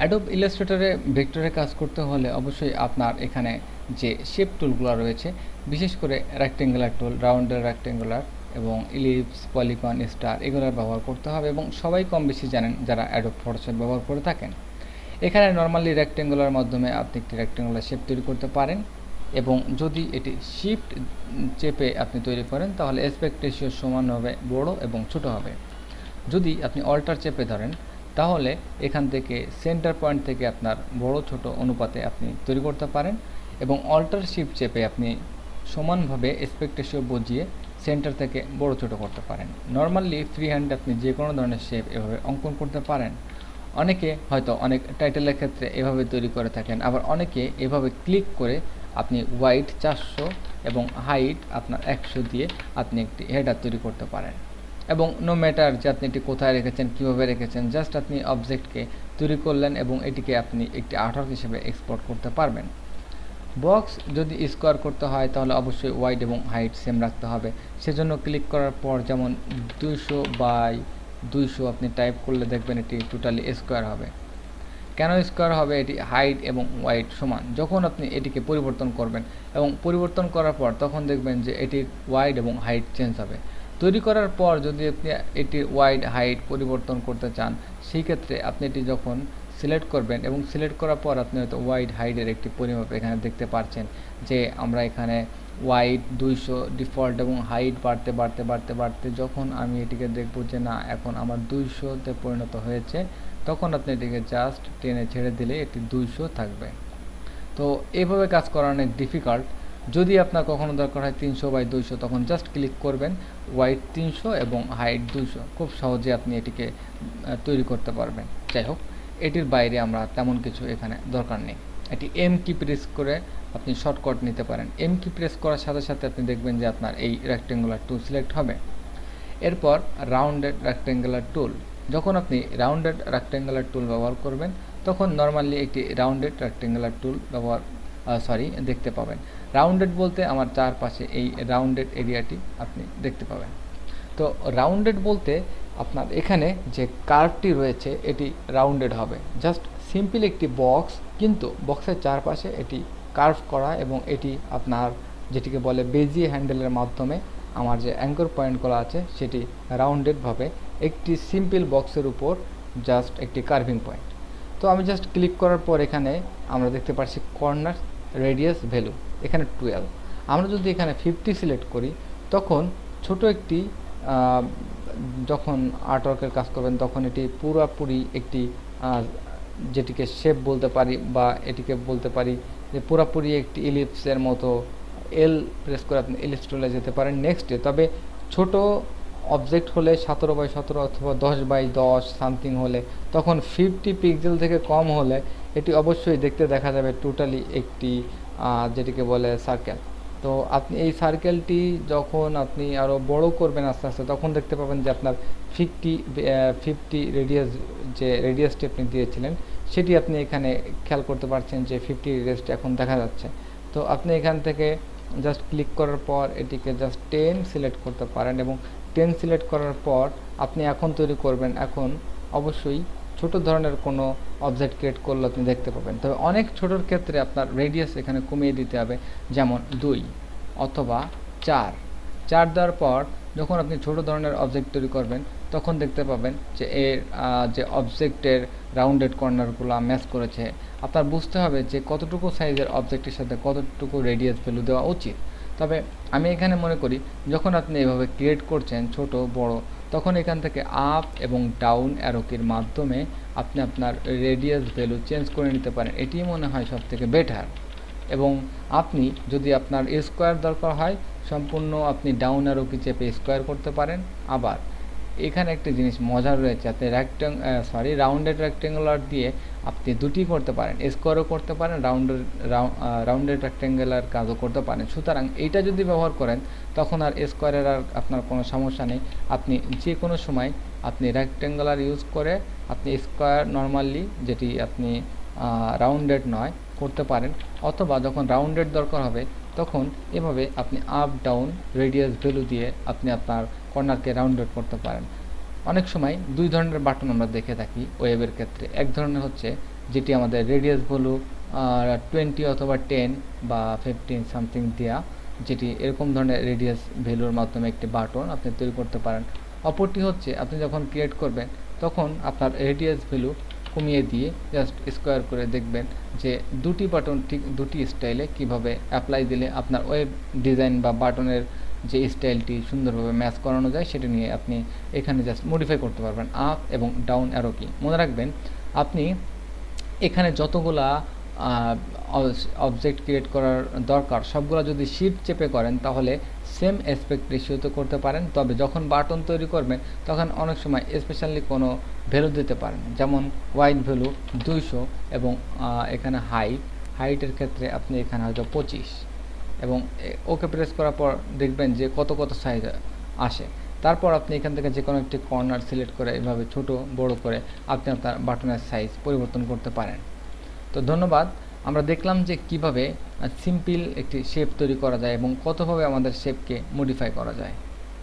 Adobe ইলাস্ট্রেটরে ভেক্টরে কাজ করতে হলে অবশ্যই আপনার এখানে যে শেপ টুলগুলো রয়েছে, বিশেষ করে রেক্টেঙ্গুলার টুল, রাউন্ডার, রেক্টেঙ্গুলার এবং ইলিপস, পলিগন, স্টার এগুলোর ব্যবহার করতে হবে এবং সবাই কম বেশি জানেন যারা অ্যাডোব ফটোশপ ব্যবহার করে থাকেন। এখানে নর্মালি রেক্টেঙ্গুলার মাধ্যমে আপনি একটি রেক্টেঙ্গুলার শেপ তৈরি করতে পারেন এবং যদি এটি শিফট চেপে আপনি তৈরি করেন তাহলে অ্যাসপেক্ট রেশিও সমান হবে, বড় এবং ছোট হবে। যদি আপনি অল্টার চেপে ধরেন তাহলে এখান থেকে সেন্টার পয়েন্ট থেকে আপনার বড় ছোট অনুপাতে আপনি তৈরি করতে পারেন এবং অল্টার শিফট চেপে আপনি সমানভাবে অ্যাসপেক্ট রেশিও বুঝিয়ে সেন্টার থেকে বড় ছোট করতে পারেন। নর্মালি ফ্রি হ্যান্ডে আপনি যে কোনো ধরনের শেপ এভাবে অঙ্কন করতে পারেন। অনেকে হয়তো অনেক টাইটেলের ক্ষেত্রে এভাবে তৈরি করে থাকেন, আবার অনেকে এভাবে ক্লিক করে আপনি ওয়াইড 400 এবং হাইট আপনার 100 দিয়ে আপনি একটি হেডার তৈরি করতে পারেন। এবং নো ম্যাটার যে আপনি এটি কোথায় রেখেছেন, কীভাবে রেখেছেন, জাস্ট আপনি অবজেক্টকে তৈরি করলেন এবং এটিকে আপনি একটি আর্টওয়ার্ক হিসেবে এক্সপোর্ট করতে পারবেন। বক্স যদি স্কোয়ার করতে হয় তাহলে অবশ্যই ওয়াইড এবং হাইট সেম রাখতে হবে। সেজন্য ক্লিক করার পর যেমন 200 বাই 200 আপনি টাইপ করলে দেখবেন এটি টোটালি স্কোয়ার হবে। কেন স্কোয়ার হবে? এটি হাইট এবং ওয়াইড সমান। যখন আপনি এটিকে পরিবর্তন করবেন এবং পরিবর্তন করার পর তখন দেখবেন যে এটির ওয়াইড এবং হাইট চেঞ্জ হবে। তৈরি করার পর যদি আপনি এটির ওয়াইড হাইট পরিবর্তন করতে চান, সেই ক্ষেত্রে আপনি এটি যখন সিলেক্ট করবেন এবং সিলেক্ট করার পর আপনি হয়তো ওয়াইড হাইটের একটি পরিমাপ এখানে দেখতে পাচ্ছেন যে আমরা এখানে ওয়াইড 200 ডিফল্ট এবং হাইট বাড়তে বাড়তে বাড়তে বাড়তে যখন আমি এটিকে দেখব যে না এখন আমার 200-তে পরিণত হয়েছে, তখন আপনি এটিকে জাস্ট টেনে ছেড়ে দিলে এটি 200 থাকবে। তো এভাবে কাজ করা অনেক ডিফিকাল্ট। যদি আপনার কখনো দরকার হয় 300 বাই 200 তখন জাস্ট ক্লিক করবেন, ওয়াইড 300 এবং হাইট 200, খুব সহজে আপনি এটিকে তৈরি করতে পারবেন। যাই হোক, এটির বাইরে আমরা তেমন কিছু এখানে দরকার নেই। এটি এম কি প্রেস করে আপনি শর্টকাট নিতে পারেন। এম কি প্রেস করার সাথে সাথে আপনি দেখবেন যে আপনার এই রেক্টেঙ্গুলার টুল সিলেক্ট হবে। এরপর রাউন্ডেড রেক্টেঙ্গুলার টুল, যখন আপনি রাউন্ডেড রেক্টেঙ্গুলার টুল ব্যবহার করবেন তখন নর্মালি একটি রাউন্ডেড রেক্টেঙ্গুলার টুল দেখতে পাবেন। রাউন্ডেড বলতে আমার চারপাশে এই রাউন্ডেড এরিয়াটি আপনি দেখতে পাবেন। তো রাউন্ডেড বলতে আপনার এখানে যে কার্ভটি রয়েছে এটি রাউন্ডেড হবে। জাস্ট সিম্পল একটি বক্স, কিন্তু বক্সের চারপাশে এটি কার্ভ করা এবং এটি আপনার যেটিকে বলে বেজিয়ে হ্যান্ডেলের মাধ্যমে আমার যে অ্যাঙ্কর পয়েন্টগুলো আছে সেটি রাউন্ডেডভাবে একটি সিম্পল বক্সের উপর জাস্ট একটি কার্ভিং পয়েন্ট। তো আমি জাস্ট ক্লিক করার পর এখানে আমরা দেখতে পাচ্ছি কর্নার রেডিয়াস ভ্যালু এখানে 12। আমরা যদি এখানে 50 সিলেক্ট করি তখন ছোট একটি যখন আর্টওয়ার্কের কাজ করবেন তখন এটি পুরোপুরি একটি যেটিকে শেপ বলতে পারি বা এটিকে বলতে পারি যে পুরোপুরি একটি ইলিপসের মতো এল প্রেস করে আপনি ইলিপস টুলে যেতে পারেন নেক্সটে। তবে ছোট অবজেক্ট হলে 17 বাই 17 অথবা 10 বাই 10 সামথিং হলে, তখন 50 পিক্সেল থেকে কম হলে এটি অবশ্যই দেখতে দেখা যাবে টোটালি একটি যেটিকে বলে সার্কেল। তো আপনি এই সার্কেলটি যখন আপনি আরও বড় করবেন আস্তে আস্তে তখন দেখতে পাবেন যে আপনার 50 রেডিয়াস যে রেডিয়াসটি আপনি দিয়েছিলেন সেটি আপনি এখানে খেয়াল করতে পারছেন যে 50 রেডিয়াসটি এখন দেখা যাচ্ছে। তো আপনি এখান থেকে জাস্ট ক্লিক করার পর এটিকে জাস্ট 10 সিলেক্ট করতে পারেন এবং 10 সিলেক্ট করার পর আপনি এখন তৈরি করবেন। এখন অবশ্যই ছোট ধরনের কোনো অবজেক্ট ক্রিয়েট করলে আপনি দেখতে পাবেন। তবে অনেক ছোটোর ক্ষেত্রে আপনার রেডিয়াস এখানে কমিয়ে দিতে হবে, যেমন 2 অথবা 4 দেওয়ার পর যখন আপনি ছোট ধরনের অবজেক্ট তৈরি করবেন তখন দেখতে পাবেন যে এর যে অবজেক্টের রাউন্ডেড কর্নারগুলো ম্যাচ করেছে। আপনার বুঝতে হবে যে কতটুকু সাইজের অবজেক্টের সাথে কতটুকু রেডিয়াস ভ্যালু দেওয়া উচিত। তবে আমি এখানে মনে করি যখন আপনি এভাবে ক্রিয়েট করছেন ছোট বড়, তখন এখান থেকে আপ এবং ডাউন অ্যারোকির মাধ্যমে আপনি আপনার রেডিয়াস ভ্যালু চেঞ্জ করে নিতে পারেন। এটি মনে হয় সবথেকে বেটার। এবং আপনি যদি আপনার স্কোয়ার দরকার হয় সম্পূর্ণ আপনি ডাউন অ্যারো কি চেপে স্কোয়ার করতে পারেন। আবার এখানে একটা জিনিস মজার রয়েছে, আপনি রাউন্ডেড রেক্টেঙ্গুলার দিয়ে আপনি দুটি করতে পারেন, স্কোয়ারও করতে পারেন, রাউন্ডেড রেক্টেঙ্গুলার কাজও করতে পারেন। সুতরাং এইটা যদি ব্যবহার করেন তখন আর স্কোয়ারের আর আপনার কোনো সমস্যা নেই। আপনি যে কোনো সময় আপনি রেক্টেঙ্গুলার ইউজ করে আপনি স্কোয়ার নর্মালি যেটি আপনি রাউন্ডেড নয় করতে পারেন, অথবা যখন রাউন্ডেড দরকার হবে তখন এভাবে আপনি আপ ডাউন রেডিয়াস ভ্যালু দিয়ে আপনি আপনার কর্নারকে রাউন্ডেড করতে পারেন। অনেক সময় দুই ধরনের বাটন আমরা দেখে থাকি ওয়েবের ক্ষেত্রে। এক ধরনের হচ্ছে যেটি আমাদের রেডিয়াস ভ্যালু 20 অথবা 10 বা 15 সামথিং দেওয়া, যেটি এরকম ধরনের রেডিয়াস ভ্যালুর মাধ্যমে একটি বাটন আপনি তৈরি করতে পারেন। অপরটি হচ্ছে আপনি যখন ক্রিয়েট করবেন তখন আপনার রেডিয়াস ভ্যালু কমিয়ে দিয়ে জাস্ট স্কোয়ার করে দেখবেন যে দুটি বাটন ঠিক দুটি স্টাইলে কিভাবে অ্যাপ্লাই দিলে আপনার ওয়েব ডিজাইন বা বাটনের যে স্টাইলটি সুন্দরভাবে ম্যাচ করানো যায় সেটা নিয়ে আপনি এখানে জাস্ট মডিফাই করতে পারবেন আপ এবং ডাউন অ্যারো কি। মনে রাখবেন আপনি এখানে যতগুলা অবজেক্ট ক্রিয়েট করার দরকার সবগুলো যদি শিফট চেপে করেন তাহলে সেম অ্যাসপেক্ট রেশিওতে করতে পারেন, তবে যখন বাটন তৈরি করবেন তখন অনেক সময় স্পেশালি কোনো ভ্যালু দিতে পারেন, যেমন ওয়াইড ভ্যালু 200 এবং এখানে হাইটের ক্ষেত্রে আপনি এখানে হয়তো 25 এবং ওকে প্রেস করার পর দেখবেন যে কত সাইজ আসে। তারপর আপনি এখান থেকে যে কোনো একটি কর্নার সিলেক্ট করে এভাবে ছোট বড় করে আপনি আপনার বাটনের সাইজ পরিবর্তন করতে পারেন। তো ধন্যবাদ। আমরা দেখলাম যে কিভাবে সিম্পল একটি শেপ তৈরি করা যায় এবং কতভাবে আমাদের শেপকে মডিফাই করা যায়।